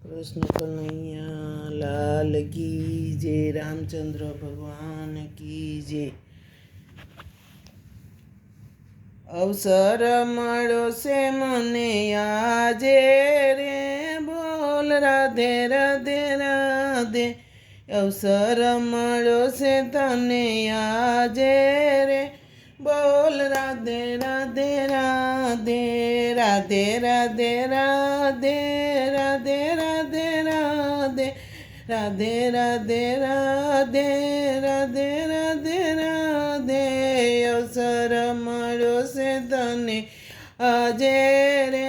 કૃષ્ણ કનૈયા લાલ કી જય, રામચંદ્ર ભગવાન કી જય। અવસર મળ્યો છે મને આજે રે, બોલ રાધે રાધે રાધે। અવસર મળ્યો છે તને આજે રે, બોલ રાધે રાધે રાધે। રાધે રાધે રાધે રાધે રાધે રાધે રાધે રાધે રાધે રાધે રાધે રાધે। અવસર મળ્યો છે તને આજે રે,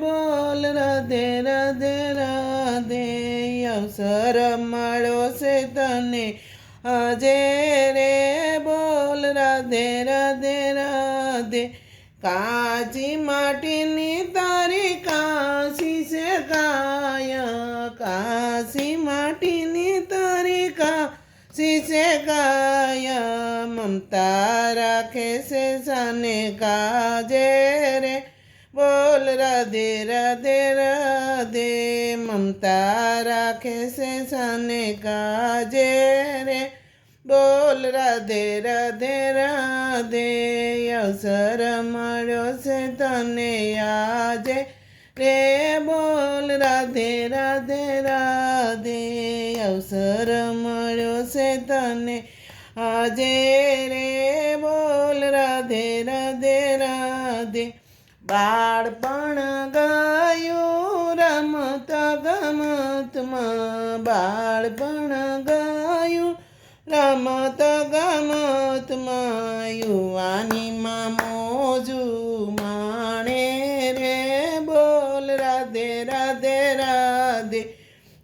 બોલ રાધે રાધે રાધે। અવસર મળ્યો છે તને આજે રે, બોલ રાધે રાધે રાધે। કાચી માટીની તારી કાશી છે કાય, કાશી માટીની તારી કાશી છે કાય। મમતા રાખે છે સાને કાજે રે, બોલ રાધે રાધે રાધે। મમતા રાખે છે સાને કાજે રે, બોલ રાધે રાધે રાધે। અવસર મળ્યો છે તને આજે રે, બોલ રાધે રાધે રાધે। અવસર મળ્યો છે તને આજે રે, બોલ રાધે રાધે રાધે। બાળપણ ગયું રમતા ગમતમાં, બાળપણ ગયું રમતા ગમતમાં। યુવાનીમાં મોજું માણે રે, બોલ રાધે રાધે રાધે।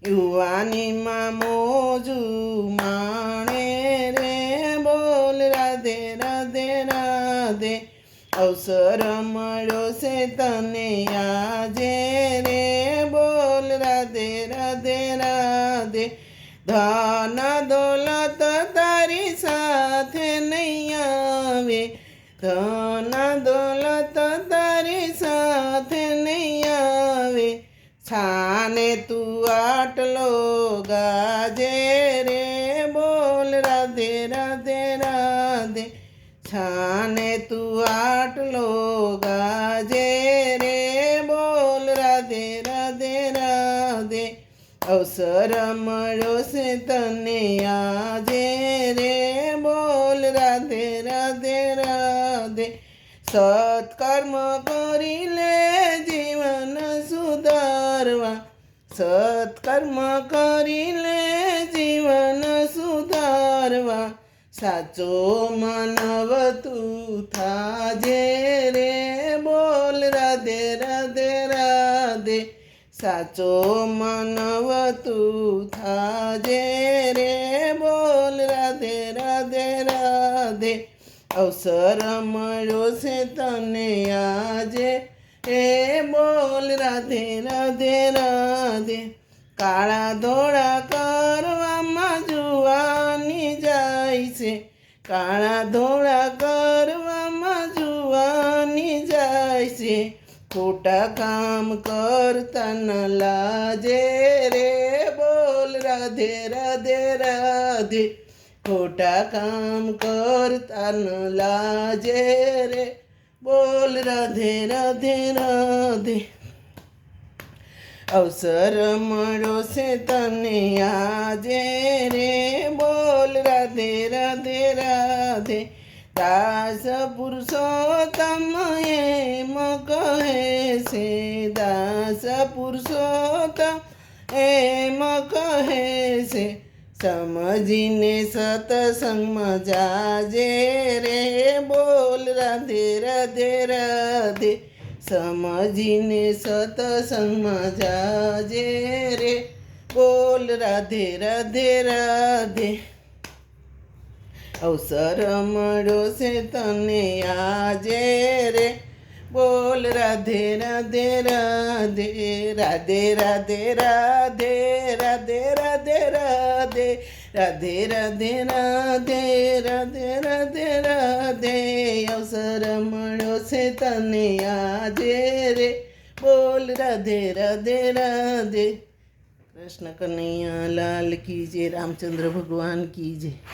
યુવાનીમાં મોજું માણે રે, બોલ રાધે રાધે રાધે। અવસર મળ્યો છે તને આજે રે, બોલ રાધે રાધે રાધે। ધન દોલત તારી સાથે નહીં આવે, ધન દોલત તારી સાથે નહીં આવે। છાને તું આટલો ગાજે રે, બોલ રાધે રાધે રાધે। છાને તું આટલો ગાજે રે, બોલ રાધે રાધે રાધે। અવસર મળ્યો છે તને આજે રે, બોલ રાધે રાધે રાધે। સત્કર્મ કરી લે જીવન સુધારવા, સત્કર્મ કરી લે જીવન સુધારવા। સાચો માનવ તું થાજે રે, બોલ રાધે રાધે રાધે। સાચો માનવ તું થાજે રે, બોલ રાધે રાધે રાધે। અવસર મળ્યો છે તને આજે રે, બોલ રાધે રાધે રાધે। કાળા ધોળા કરવામાં જુવાની જાય છે, કાળા ધોળા કરવામાં જુવાની જાય છે। ખોટા કામ કરતા ન લાજે રે, બોલ રાધે રાધે રાધે। ખોટા કામ કરતા ન લાજે રે, બોલ રાધે રાધે રાધે। અવસર મળ્યો છે તને આજે રે, બોલ રાધે રાધે રાધે। દાસ પુરુષોત્તમ એમ કહે છે, દાસ પુરુષોત્તમ એમ કહે છે। સમજીને સત્સંગમાં જાજે રે, બોલ રાધે રાધે રાધે। સમજીને સત્સંગમાં જાજે રે, બોલ રાધે રાધે રાધે। અવસર મળ્યો છે તને આજે રે, બોલ રાધે રાધે રાધે। રાધે રાધે રાધે રાધે રાધે રાધે રાધે રાધે રાધે રાધે રાધે રાધે। અવસર મળ્યો છે તને આજે રે, બોલ રાધે રાધે રાધે। કૃષ્ણ કનૈયા લાલ કી જય, રામચંદ્ર ભગવાન કી જય.